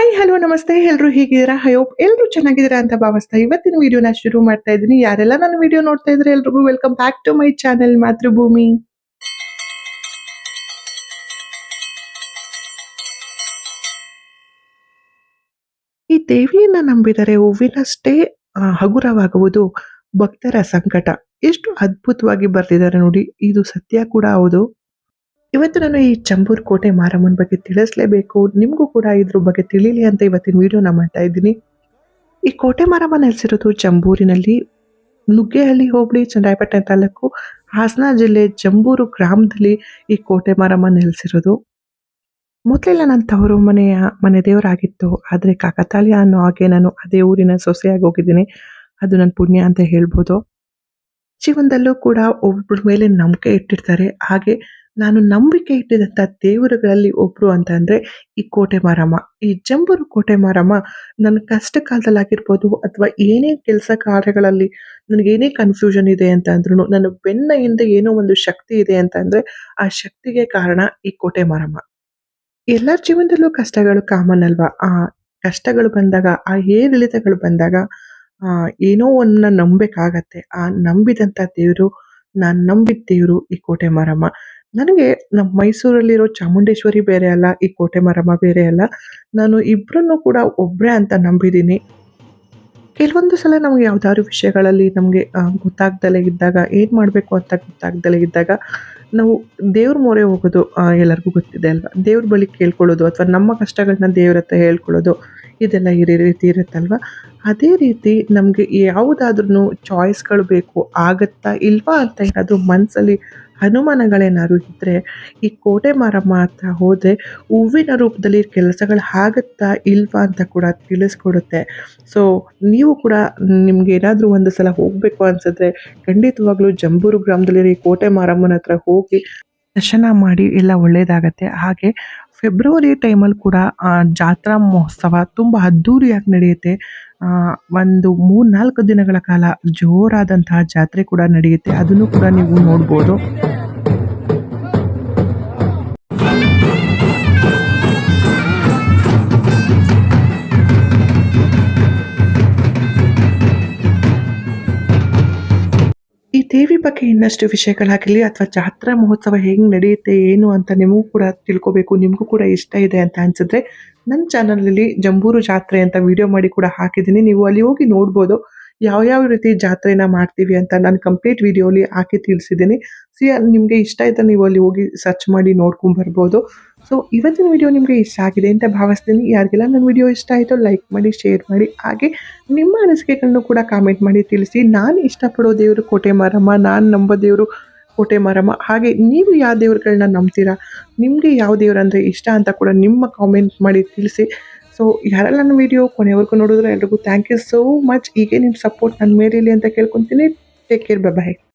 Hi hello ನಮಸ್ತೆ ಎಲ್ಲರೂ ಹೇಗಿದ್ದೀರಾ? ಐ ಹೋಪ್ ಎಲ್ಲರೂ ಚೆನ್ನಾಗಿದ್ದೀರಾ ಅಂತ ಭಾವಿಸ್ತಾ ಇವತ್ತಿನ ವಿಡಿಯೋನ ಶುರು ಮಾಡ್ತಾ ಇದ್ದೀನಿ. ಯಾರೆಲ್ಲ ನನ್ನ ವಿಡಿಯೋ ನೋಡ್ತಾ ಇದ್ರೆ ಎಲ್ರಿಗೂ welcome back to my channel Mathrubhumi. ಈ ದೇವಿಯನ್ನ ನಂಬಿದರೆ ಹೂವಿನಷ್ಟೇ ಹಗುರವಾಗುವುದು ಭಕ್ತರ ಸಂಕಟ. ಎಷ್ಟು ಅದ್ಭುತವಾಗಿ ಬರ್ತಿದ್ದಾರೆ ನೋಡಿ, ಇದು ಸತ್ಯ ಕೂಡ ಹೌದು. ಇವತ್ತು ನಾನು ಈ ಚಂಬೂರ್ ಕೋಟೆ ಮಾರಮ್ಮನ ಬಗ್ಗೆ ತಿಳಿಸ್ಲೇಬೇಕು, ನಿಮಗೂ ಕೂಡ ಇದ್ರ ಬಗ್ಗೆ ತಿಳಿಲಿ ಅಂತ ಇವತ್ತಿನ ವಿಡಿಯೋನ ಮಾಡ್ತಾ ಇದ್ದೀನಿ. ಈ ಕೋಟೆ ಮಾರಮ್ಮ ನೆಲೆಸಿರೋದು ಜಂಬೂರಿನಲ್ಲಿ, ನುಗ್ಗೇಹಳ್ಳಿ ಹೋಬಳಿ, ಚನ್ನರಾಯಪಟ್ಟಣ ತಾಲೂಕು, ಹಾಸನ ಜಿಲ್ಲೆ, ಜಂಬೂರು ಗ್ರಾಮದಲ್ಲಿ ಈ ಕೋಟೆ ಮಾರಮ್ಮ ನೆಲೆಸಿರೋದು. ಮೊದಲೆಲ್ಲ ನನ್ನ ತವರು ಮನೆ ದೇವರಾಗಿತ್ತು. ಆದರೆ ಕಾಕತಾಳೀಯ ಅನ್ನೋ ಹಾಗೆ ನಾನು ಅದೇ ಊರಿನ ಸೊಸೆಯಾಗಿ ಹೋಗಿದ್ದೀನಿ. ಅದು ನನ್ನ ಪುಣ್ಯ ಅಂತ ಹೇಳ್ಬೋದು. ಜೀವನದಲ್ಲೂ ಕೂಡ ಒಬ್ಬರ ಮೇಲೆ ನಂಬಿಕೆ ಇಟ್ಟಿರ್ತಾರೆ. ಹಾಗೆ ನಾನು ನಂಬಿಕೆ ಇಟ್ಟಿದಂಥ ದೇವರುಗಳಲ್ಲಿ ಒಬ್ಬರು ಅಂತ ಅಂದರೆ ಈ ಕೋಟೆ ಮಾರಮ್ಮ. ಈ ಜಂಬೂರು ಕೋಟೆ ಮಾರಮ್ಮ ನನ್ನ ಕಷ್ಟ ಕಾಲದಲ್ಲಾಗಿರ್ಬೋದು ಅಥವಾ ಏನೇ ಕೆಲಸ ಕಾರ್ಯಗಳಲ್ಲಿ ನನಗೇನೇ ಕನ್ಫ್ಯೂಷನ್ ಇದೆ ಅಂತ ಅಂದ್ರೂ ನನ್ನ ಬೆನ್ನ ಹಿಂದೆ ಏನೋ ಒಂದು ಶಕ್ತಿ ಇದೆ ಅಂತ ಅಂದರೆ ಆ ಶಕ್ತಿಗೆ ಕಾರಣ ಈ ಕೋಟೆ ಮಾರಮ್ಮ. ಎಲ್ಲರ ಜೀವನದಲ್ಲೂ ಕಷ್ಟಗಳು ಕಾಮನ್ ಅಲ್ವಾ? ಆ ಕಷ್ಟಗಳು ಬಂದಾಗ, ಆ ಏರಿಳಿತಗಳು ಬಂದಾಗ ಏನೋ ಒಂದನ್ನ ನಂಬಬೇಕಾಗತ್ತೆ. ಆ ನಂಬಿದಂಥ ದೇವರು, ನಾನು ನಂಬಿದ ದೇವರು ಈ ಕೋಟೆ ಮಾರಮ್ಮ. ನನಗೆ ನಮ್ಮ ಮೈಸೂರಲ್ಲಿರೋ ಚಾಮುಂಡೇಶ್ವರಿ ಬೇರೆ ಅಲ್ಲ, ಈ ಕೋಟೆ ಮಾರಮ್ಮ ಬೇರೆ ಅಲ್ಲ. ನಾನು ಇಬ್ಬರನ್ನೂ ಕೂಡ ಒಬ್ಬರೇ ಅಂತ ನಂಬಿದ್ದೀನಿ. ಕೆಲವೊಂದು ಸಲ ನಮ್ಗೆ ಯಾವ್ದಾದ್ರು ವಿಷಯಗಳಲ್ಲಿ ನಮಗೆ ಗೊತ್ತಾಗ್ದಲೇ ಇದ್ದಾಗ, ಏನು ಮಾಡಬೇಕು ಅಂತ ಗೊತ್ತಾಗ್ದಲೇ ಇದ್ದಾಗ ನಾವು ದೇವ್ರ ಮೊರೆ ಹೋಗೋದು ಎಲ್ಲರಿಗೂ ಗೊತ್ತಿದೆ ಅಲ್ವಾ? ದೇವ್ರ ಬಳಿ ಕೇಳ್ಕೊಳ್ಳೋದು ಅಥವಾ ನಮ್ಮ ಕಷ್ಟಗಳನ್ನ ದೇವ್ರ ಹತ್ರ ಹೇಳ್ಕೊಳ್ಳೋದು, ಇದೆಲ್ಲ ಈ ರೀತಿ ಇರುತ್ತಲ್ವ? ಅದೇ ರೀತಿ ನಮಗೆ ಯಾವುದಾದ್ರೂ ಚಾಯ್ಸ್ಗಳು ಬೇಕು, ಆಗತ್ತಾ ಇಲ್ವಾ ಅಂತ ಏನಾದರೂ ಮನಸ್ಸಲ್ಲಿ ಅನುಮಾನಗಳೇನಾದ್ರು ಇದ್ದರೆ ಈ ಕೋಟೆ ಮಾರಮ್ಮ ಹತ್ರ ಹೋದರೆ ಹೂವಿನ ರೂಪದಲ್ಲಿ ಕೆಲಸಗಳು ಆಗುತ್ತಾ ಇಲ್ವಾ ಅಂತ ಕೂಡ ತಿಳಿಸ್ಕೊಡುತ್ತೆ. ಸೊ ನೀವು ಕೂಡ ನಿಮ್ಗೆ ಏನಾದರೂ ಒಂದು ಸಲ ಹೋಗಬೇಕು ಅನಿಸಿದ್ರೆ ಖಂಡಿತವಾಗ್ಲೂ ಜಂಬೂರು ಗ್ರಾಮದಲ್ಲಿರೋ ಈ ಕೋಟೆ ಮಾರಮ್ಮನ ಹತ್ರ ಹೋಗಿ ದರ್ಶನ ಮಾಡಿ ಎಲ್ಲ ಒಳ್ಳೆಯದಾಗತ್ತೆ. ಹಾಗೆ ಫೆಬ್ರವರಿ ಟೈಮಲ್ಲಿ ಕೂಡ ಜಾತ್ರಾ ಮಹೋತ್ಸವ ತುಂಬ ಅದ್ಧೂರಿಯಾಗಿ ನಡೆಯುತ್ತೆ. ಒಂದು 3-4 ದಿನಗಳ ಕಾಲ ಜೋರಾದಂತಹ ಜಾತ್ರೆ ಕೂಡ ನಡೆಯುತ್ತೆ. ಅದನ್ನು ಕೂಡ ನೀವು ನೋಡ್ಬೋದು. ಈ ದೇವಿ ಬಗ್ಗೆ ಇನ್ನಷ್ಟು ವಿಷಯಗಳಾಗಲಿ ಅಥವಾ ಜಾತ್ರಾ ಮಹೋತ್ಸವ ಹೆಂಗೆ ನಡೆಯುತ್ತೆ ಏನು ಅಂತ ನಿಮಗೂ ಕೂಡ ತಿಳ್ಕೊಬೇಕು, ನಿಮಗೂ ಕೂಡ ಇಷ್ಟ ಇದೆ ಅಂತ ಅನಿಸಿದ್ರೆ ನನ್ನ ಚಾನಲಲ್ಲಿ ಜಂಬೂರು ಜಾತ್ರೆ ಅಂತ ವಿಡಿಯೋ ಮಾಡಿ ಕೂಡ ಹಾಕಿದ್ದೀನಿ. ನೀವು ಅಲ್ಲಿ ಹೋಗಿ ನೋಡ್ಬೋದು ಯಾವ ರೀತಿ ಜಾತ್ರೆನ ಮಾಡ್ತೀವಿ ಅಂತ ನಾನು ಕಂಪ್ಲೀಟ್ ವಿಡಿಯೋಲಿ ಹಾಕಿ ತಿಳಿಸಿದ್ದೀನಿ. ನಿಮಗೆ ಇಷ್ಟ ಆಯ್ತಾ ನೀವು ಅಲ್ಲಿ ಹೋಗಿ ಸರ್ಚ್ ಮಾಡಿ ನೋಡ್ಕೊಂಡು ಬರ್ಬೋದು. ಸೊ ಇವತ್ತಿನ ವಿಡಿಯೋ ನಿಮಗೆ ಇಷ್ಟ ಆಗಿದೆ ಅಂತ ಭಾವಿಸ್ತೀನಿ. ಯಾರಿಗೆಲ್ಲ ನನ್ನ ವಿಡಿಯೋ ಇಷ್ಟ ಆಯಿತು ಲೈಕ್ ಮಾಡಿ, ಶೇರ್ ಮಾಡಿ, ಹಾಗೆ ನಿಮ್ಮ ಅನಿಸಿಕೆಗಳನ್ನು ಕೂಡ ಕಾಮೆಂಟ್ ಮಾಡಿ ತಿಳಿಸಿ. ನಾನು ಇಷ್ಟಪಡೋ ದೇವರು ಕೋಟೆ ಮಾರಮ್ಮ, ನಾನು ನಂಬೋ ದೇವರು ಕೋಟೆ ಮಾರಮ್ಮ. ಹಾಗೆ ನೀವು ಯಾವ ದೇವ್ರುಗಳನ್ನ ನಂಬ್ತೀರಾ, ನಿಮಗೆ ಯಾವ ದೇವ್ರು ಅಂದರೆ ಇಷ್ಟ ಅಂತ ಕೂಡ ನಿಮ್ಮ ಕಾಮೆಂಟ್ ಮಾಡಿ ತಿಳಿಸಿ. ಸೊ ಯಾರೆಲ್ಲ ನನ್ನ ವಿಡಿಯೋ ಕೊನೆವರೆಗೂ ನೋಡಿದ್ರೆ ಎಲ್ರಿಗೂ ಥ್ಯಾಂಕ್ ಯು ಸೋ ಮಚ್. ಹೀಗೆ ನಿಮ್ಮ ಸಪೋರ್ಟ್ ನನ್ನ ಮೇಲಿರಲಿ ಅಂತ ಕೇಳ್ಕೊತೀನಿ. ಟೇಕ್ ಕೇರ್, ಬೈ ಬಾಯ್.